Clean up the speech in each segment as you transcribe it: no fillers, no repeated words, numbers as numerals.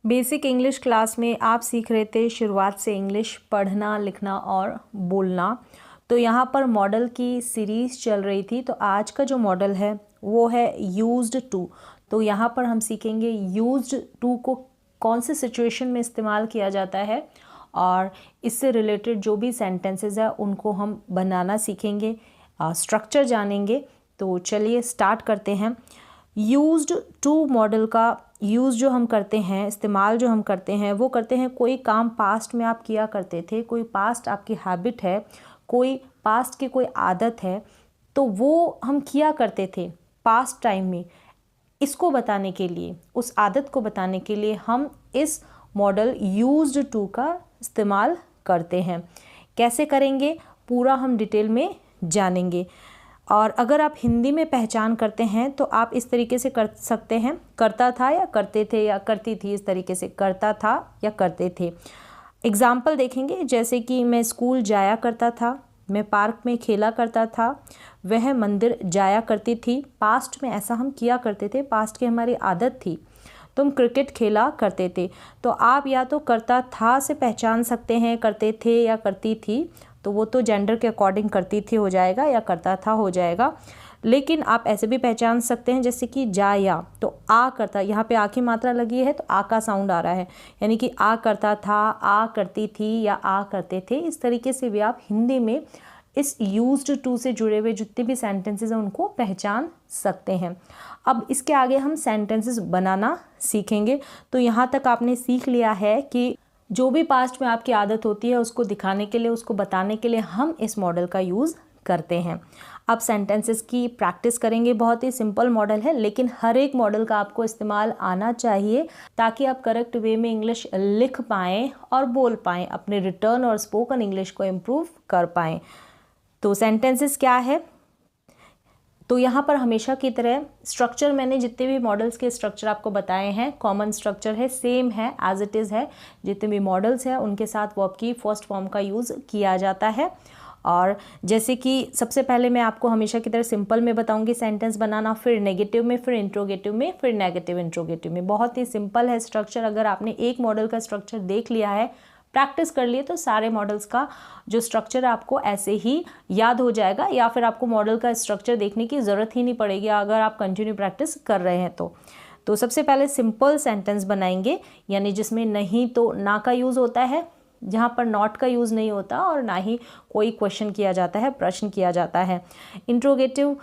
Basic English class में आप सीख रहे थे शुरुआत से इंग्लिश पढ़ना, लिखना और बोलना। तो यहाँ पर मॉडल की सीरीज़ चल रही थी। तो आज का जो मॉडल है वो है यूज्ड टू। तो यहाँ पर हम सीखेंगे यूज्ड टू को कौन से सिचुएशन में इस्तेमाल किया जाता है और इससे रिलेटेड जो भी सेंटेंसेस है उनको हम बनाना सीखेंगे, स्ट्रक्चर जानेंगे। तो चलिए स्टार्ट करते हैं। यूज्ड टू मॉडल का यूज़ जो हम करते हैं, इस्तेमाल जो हम करते हैं वो करते हैं कोई काम पास्ट में आप किया करते थे, कोई पास्ट आपकी हैबिट है, कोई पास्ट की कोई आदत है, तो वो हम किया करते थे पास्ट टाइम में। इसको बताने के लिए, उस आदत को बताने के लिए हम इस मॉडल यूज्ड टू का इस्तेमाल करते हैं। कैसे करेंगे पूरा हम डिटेल में जानेंगे। और अगर आप हिंदी में पहचान करते हैं तो आप इस तरीके से कर सकते हैं, करता था या करते थे या करती थी, इस तरीके से करता था या करते थे। एग्जाम्पल देखेंगे, जैसे कि मैं स्कूल जाया करता था, मैं पार्क में खेला करता था, वह मंदिर जाया करती थी। पास्ट में ऐसा हम किया करते थे, पास्ट की हमारी आदत थी। तुम क्रिकेट खेला करते थे। तो आप या तो करता था से पहचान सकते हैं करते थे या करती थी, तो वो तो जेंडर के अकॉर्डिंग करती थी हो जाएगा या करता था हो जाएगा। लेकिन आप ऐसे भी पहचान सकते हैं जैसे कि जाया, तो आ करता, यहाँ पे आ की मात्रा लगी है तो आ का साउंड आ रहा है, यानी कि आ करता था, आ करती थी या आ करते थे। इस तरीके से भी आप हिंदी में इस यूज्ड टू से जुड़े हुए जितने भी सेंटेंसेस हैं उनको पहचान सकते हैं। अब इसके आगे हम सेंटेंसेस बनाना सीखेंगे। तो यहाँ तक आपने सीख लिया है कि जो भी पास्ट में आपकी आदत होती है उसको दिखाने के लिए, उसको बताने के लिए हम इस मॉडल का यूज़ करते हैं। अब सेंटेंसेस की प्रैक्टिस करेंगे। बहुत ही सिंपल मॉडल है, लेकिन हर एक मॉडल का आपको इस्तेमाल आना चाहिए ताकि आप करेक्ट वे में इंग्लिश लिख पाएँ और बोल पाएँ, अपने रिटर्न और स्पोकन इंग्लिश को इम्प्रूव कर पाएँ। तो सेंटेंसेस क्या है, तो यहाँ पर हमेशा की तरह स्ट्रक्चर, मैंने जितने भी मॉडल्स के स्ट्रक्चर आपको बताए हैं कॉमन स्ट्रक्चर है, सेम है, एज इट इज़ है। जितने भी मॉडल्स हैं उनके साथ वर्ब की फर्स्ट फॉर्म का यूज़ किया जाता है। और जैसे कि सबसे पहले मैं आपको हमेशा की तरह सिंपल में बताऊंगी सेंटेंस बनाना, फिर नेगेटिव में, फिर इंट्रोगेटिव में, फिर नेगेटिव इंट्रोगेटिव में। बहुत ही सिंपल है स्ट्रक्चर। अगर आपने एक मॉडल का स्ट्रक्चर देख लिया है, प्रैक्टिस कर लिए, तो सारे मॉडल्स का जो स्ट्रक्चर है आपको ऐसे ही याद हो जाएगा, या फिर आपको मॉडल का स्ट्रक्चर देखने की ज़रूरत ही नहीं पड़ेगी अगर आप कंटिन्यू प्रैक्टिस कर रहे हैं तो सबसे पहले सिंपल सेंटेंस बनाएंगे, यानी जिसमें नहीं तो ना का यूज़ होता है, जहाँ पर नॉट का यूज़ नहीं होता और ना ही कोई क्वेश्चन किया जाता है, प्रश्न किया जाता है। इंट्रोगेटिव,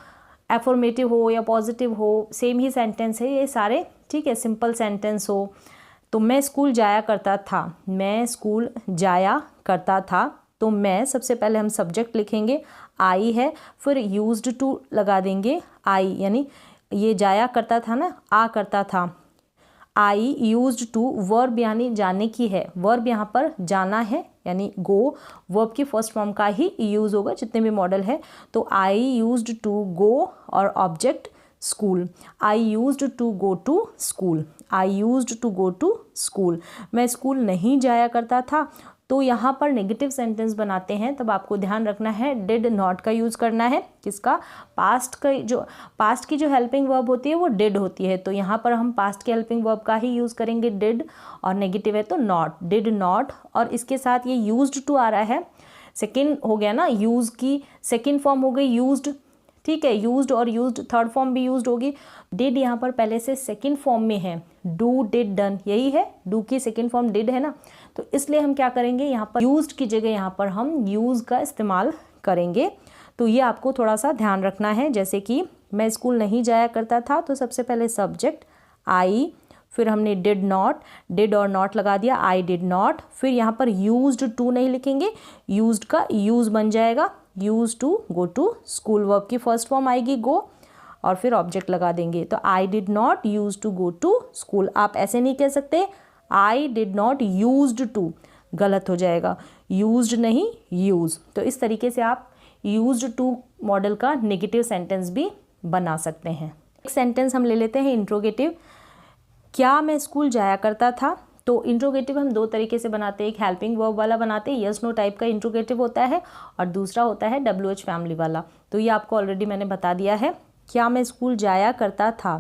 एफर्मेटिव हो या पॉजिटिव हो, सेम ही सेंटेंस है ये सारे, ठीक है। सिंपल सेंटेंस हो तो मैं स्कूल जाया करता था, मैं स्कूल जाया करता था, तो मैं, सबसे पहले हम सब्जेक्ट लिखेंगे, आई है, फिर यूज्ड टू लगा देंगे, आई, यानी ये जाया करता था ना, आ करता था, आई यूज्ड टू, वर्ब यानी जाने की है, वर्ब यहाँ पर जाना है यानी गो, वर्ब की फर्स्ट फॉर्म का ही यूज़ होगा जितने भी मॉडल है। तो आई यूज्ड टू गो और object school, I used to go to school, I used to go to school. मैं स्कूल नहीं जाया करता था, तो यहाँ पर नेगेटिव सेंटेंस बनाते हैं तब आपको ध्यान रखना है डिड नॉट का यूज़ करना है। किसका? पास्ट का, जो पास्ट की जो हेल्पिंग वर्ब होती है वो डिड होती है, तो यहाँ पर हम पास्ट के हेल्पिंग वर्ब का ही यूज़ करेंगे डिड, और नेगेटिव है तो नॉट, डिड नॉट। और इसके साथ ये यूज्ड टू आ रहा है, सेकेंड हो गया ना, यूज़ की सेकेंड फॉर्म हो गई यूज्ड, ठीक है। यूज्ड और यूज्ड थर्ड फॉर्म भी यूज्ड होगी। डिड यहाँ पर पहले से सेकंड फॉर्म में है, डू डिड डन, यही है, डू की सेकंड फॉर्म डिड है ना, तो इसलिए हम क्या करेंगे, यहाँ पर यूज्ड की जगह यहाँ पर हम यूज का इस्तेमाल करेंगे। तो ये आपको थोड़ा सा ध्यान रखना है। जैसे कि मैं स्कूल नहीं जाया करता था, तो सबसे पहले सब्जेक्ट आई, फिर हमने डिड नॉट, डिड और नॉट लगा दिया, आई डिड नॉट, फिर यहाँ पर यूज्ड टू नहीं लिखेंगे, यूज्ड का यूज बन जाएगा, use to go to school, verb की फर्स्ट फॉर्म आएगी गो, और फिर ऑब्जेक्ट लगा देंगे। तो I did not use to go to school. आप ऐसे नहीं कह सकते I did not used to, गलत हो जाएगा, यूज्ड नहीं यूज। तो इस तरीके से आप यूज्ड टू मॉडल का नेगेटिव सेंटेंस भी बना सकते हैं। एक सेंटेंस हम ले लेते हैं इंट्रोगेटिव। क्या मैं स्कूल जाया करता था? तो इंट्रोगेटिव हम दो तरीके से बनाते हैं, एक हेल्पिंग वर्ब वाला बनाते हैं, यस नो टाइप का इंट्रोगेटिव होता है, और दूसरा होता है WH फैमिली वाला। तो ये आपको ऑलरेडी मैंने बता दिया है। क्या मैं स्कूल जाया करता था?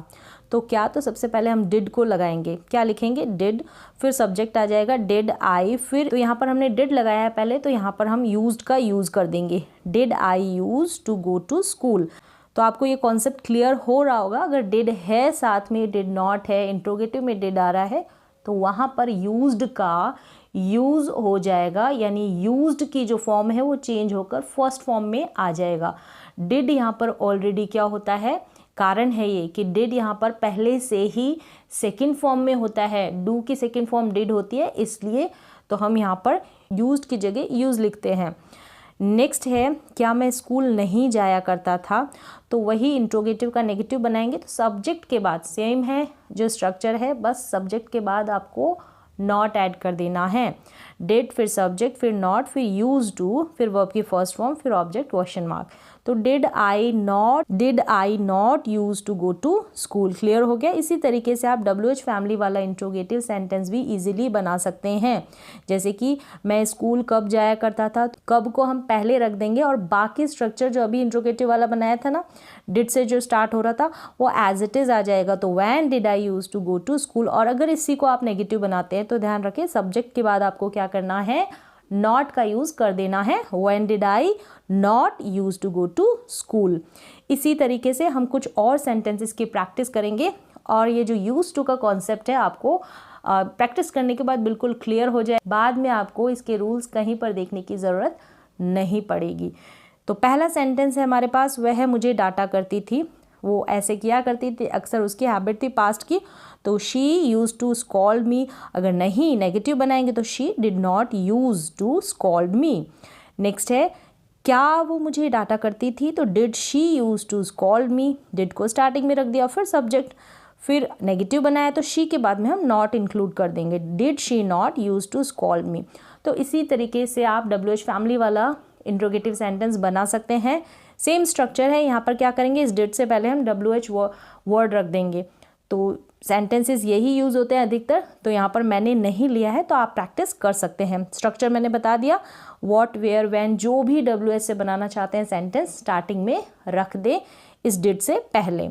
तो क्या, तो सबसे पहले हम डिड को लगाएंगे, क्या लिखेंगे, डिड, फिर सब्जेक्ट आ जाएगा डिड आई, फिर तो यहाँ पर हमने डिड लगाया है पहले, तो यहाँ पर हम यूज्ड का यूज़ कर देंगे, did I use to go to school. तो आपको ये कॉन्सेप्ट क्लियर हो रहा होगा। अगर डिड है साथ में, डिड नॉट है, इंट्रोगेटिव में डिड आ रहा है, तो वहाँ पर यूज्ड का यूज़ हो जाएगा, यानी यूज्ड की जो फॉर्म है वो चेंज होकर फर्स्ट फॉर्म में आ जाएगा। डिड यहाँ पर ऑलरेडी क्या होता है, कारण है ये कि डिड यहाँ पर पहले से ही सेकंड फॉर्म में होता है, डू की सेकंड फॉर्म डिड होती है, इसलिए तो हम यहाँ पर यूज्ड की जगह यूज़ लिखते हैं। नेक्स्ट है, क्या मैं स्कूल नहीं जाया करता था, तो वही इंट्रोगेटिव का नेगेटिव बनाएंगे, तो सब्जेक्ट के बाद सेम है जो स्ट्रक्चर है, बस सब्जेक्ट के बाद आपको नॉट ऐड कर देना है। डिड, फिर सब्जेक्ट, फिर नॉट, फिर यूज टू, फिर वर्ब की फर्स्ट फॉर्म, फिर ऑब्जेक्ट क्वेश्चन मार्क। तो did I not use to go to school. Clear हो गया। इसी तरीके से आप WH फैमिली वाला इंट्रोगेटिव सेंटेंस भी इजीली बना सकते हैं। जैसे कि मैं स्कूल कब जाया करता था, तो कब को हम पहले रख देंगे और बाकी स्ट्रक्चर जो अभी इंट्रोगेटिव वाला बनाया था ना, डिड से जो स्टार्ट हो रहा था वो एज इट इज आ जाएगा। तो when did I use to go to school. और अगर इसी को आप नेगेटिव बनाते हैं तो ध्यान रखें सब्जेक्ट के बाद आपको क्या करना है, नॉट का यूज कर देना है। When did I not use to go to school. इसी तरीके से हम कुछ और सेंटेंसेस की प्रैक्टिस करेंगे और ये जो यूज टू का कॉन्सेप्ट है आपको प्रैक्टिस करने के बाद बिल्कुल क्लियर हो जाए, बाद में आपको इसके रूल्स कहीं पर देखने की ज़रूरत नहीं पड़ेगी। तो पहला सेंटेंस है हमारे पास, वह है मुझे डांटा करती थी, वो ऐसे किया करती थी, अक्सर उसकी हैबिट थी पास्ट की। तो she use to scold me, अगर नहीं नेगेटिव बनाएंगे तो she did not use to scold me. Next है, क्या वो मुझे डांटा करती थी, तो did she use to scold me, did को स्टार्टिंग में रख दिया, फिर सब्जेक्ट, फिर नेगेटिव बनाया तो शी के बाद में हम नॉट इंक्लूड कर देंगे, did she not use to scold me. तो इसी तरीके से आप WH फैमिली वाला इंट्रोगेटिव सेंटेंस बना सकते हैं। सेम स्ट्रक्चर है, यहाँ पर क्या करेंगे, इस डिड से पहले हम WH वर्ड रख देंगे। तो सेंटेंसेस यही यूज़ होते हैं अधिकतर, तो यहाँ पर मैंने नहीं लिया है, तो आप प्रैक्टिस कर सकते हैं। स्ट्रक्चर मैंने बता दिया, व्हाट, वेयर, व्हेन, जो भी WH से बनाना चाहते हैं सेंटेंस स्टार्टिंग में रख दे इस डिड से पहले।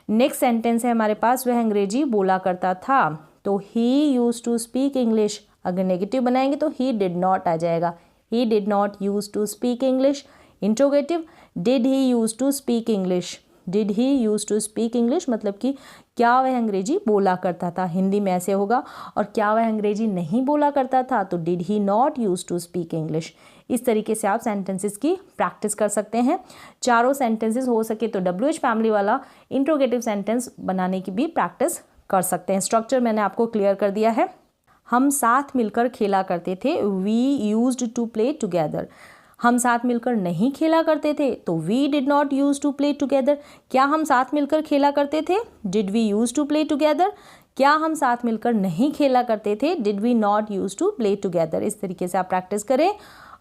नेक्स्ट सेंटेंस है हमारे पास, वह अंग्रेजी बोला करता था, तो he use to speak English, अगर नेगेटिव बनाएंगे तो ही डिड नॉट आ जाएगा, he did not use to speak English. Interrogative, did he use to speak English, did he use to speak English मतलब कि क्या वह अंग्रेजी बोला करता था, हिंदी में ऐसे होगा। और क्या वह अंग्रेजी नहीं बोला करता था, तो did he not use to speak English. इस तरीके से आप सेंटेंसेस की प्रैक्टिस कर सकते हैं। चारों सेंटेंसेस हो सके तो WH फैमिली वाला इंट्रोगेटिव सेंटेंस बनाने की भी प्रैक्टिस कर सकते हैं। स्ट्रक्चर मैंने आपको क्लियर कर दिया है। हम साथ मिलकर खेला करते थे, we used to play together. हम साथ मिलकर नहीं खेला करते थे, तो we did not use to play together. क्या हम साथ मिलकर खेला करते थे, did we use to play together. क्या हम साथ मिलकर नहीं खेला करते थे, did we not use to play together. इस तरीके से आप प्रैक्टिस करें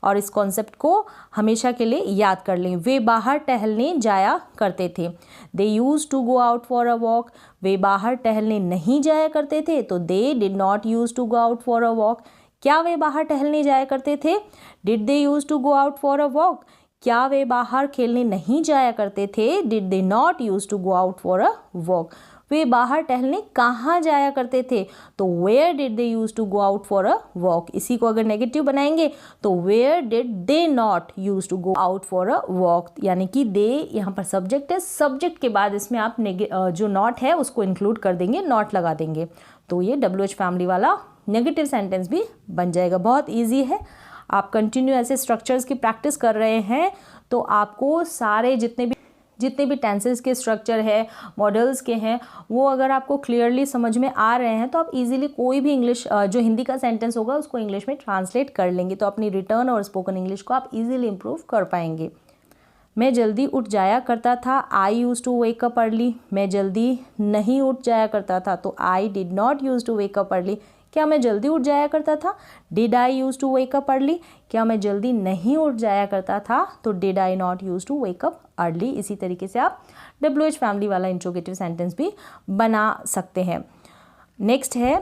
और इस कॉन्सेप्ट को हमेशा के लिए याद कर लें। वे बाहर टहलने जाया करते थे, they use to go out for a walk. वे बाहर टहलने नहीं जाया करते थे, तो they did not use to go out for a walk. क्या वे बाहर टहलने जाया करते थे, did they use to go out for a walk. क्या वे बाहर खेलने नहीं जाया करते थे, did they not use to go out for a walk. वे बाहर टहलने कहाँ जाया करते थे, तो where did they use to go out for a walk. इसी को अगर नेगेटिव बनाएंगे तो where did they not use to go out for a walk, यानी कि दे यहाँ पर सब्जेक्ट है, सब्जेक्ट के बाद इसमें आप जो नॉट है उसको इंक्लूड कर देंगे, नॉट लगा देंगे, तो ये WH फैमिली वाला नेगेटिव सेंटेंस भी बन जाएगा। बहुत ईजी है, आप कंटिन्यू ऐसे स्ट्रक्चर्स की प्रैक्टिस कर रहे हैं तो आपको सारे जितने भी टेंसेस के स्ट्रक्चर है, मॉडल्स के हैं, वो अगर आपको क्लियरली समझ में आ रहे हैं तो आप इजीली कोई भी इंग्लिश जो हिंदी का सेंटेंस होगा उसको इंग्लिश में ट्रांसलेट कर लेंगे, तो अपनी रिटर्न और स्पोकन इंग्लिश को आप इजीली इम्प्रूव कर पाएंगे। मैं जल्दी उठ जाया करता था, I use to wake up early. मैं जल्दी नहीं उठ जाया करता था, तो I did not use to wake up early. क्या मैं जल्दी उठ जाया करता था, did I use to wake up early. क्या मैं जल्दी नहीं उठ जाया करता था, तो did I not use to wake up early. इसी तरीके से आप WH फैमिली वाला इंट्रोगेटिव सेंटेंस भी बना सकते हैं। नेक्स्ट है,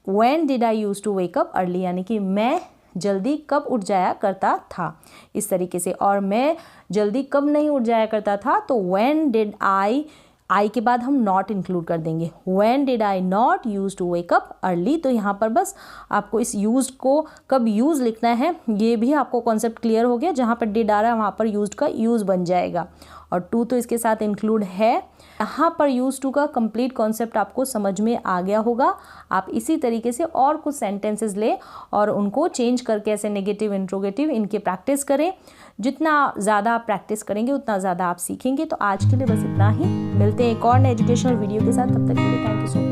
when did I use to wake up early, यानी कि मैं जल्दी कब उठ जाया करता था, इस तरीके से। और मैं जल्दी कब नहीं उठ जाया करता था, तो व्हेन डिड आई आई के बाद हम नॉट इंक्लूड कर देंगे। When did I not use to wake up early, तो यहाँ पर बस आपको इस यूज को कब यूज लिखना है ये भी आपको कॉन्सेप्ट क्लियर हो गया। जहाँ पर डिड आ रहा है वहाँ पर यूज का यूज बन जाएगा और टू तो इसके साथ इंक्लूड है। यहाँ पर यूज टू का कंप्लीट कॉन्सेप्ट आपको समझ में आ गया होगा। आप इसी तरीके से और कुछ सेंटेंसेस ले और उनको चेंज करके ऐसे नेगेटिव इंट्रोगेटिव इनके प्रैक्टिस करें। जितना ज़्यादा आप प्रैक्टिस करेंगे उतना ज़्यादा आप सीखेंगे। तो आज के लिए बस इतना ही, मिलते हैं एक और एजुकेशनल वीडियो के साथ। तब तक के लिए थैंक यू सो मच।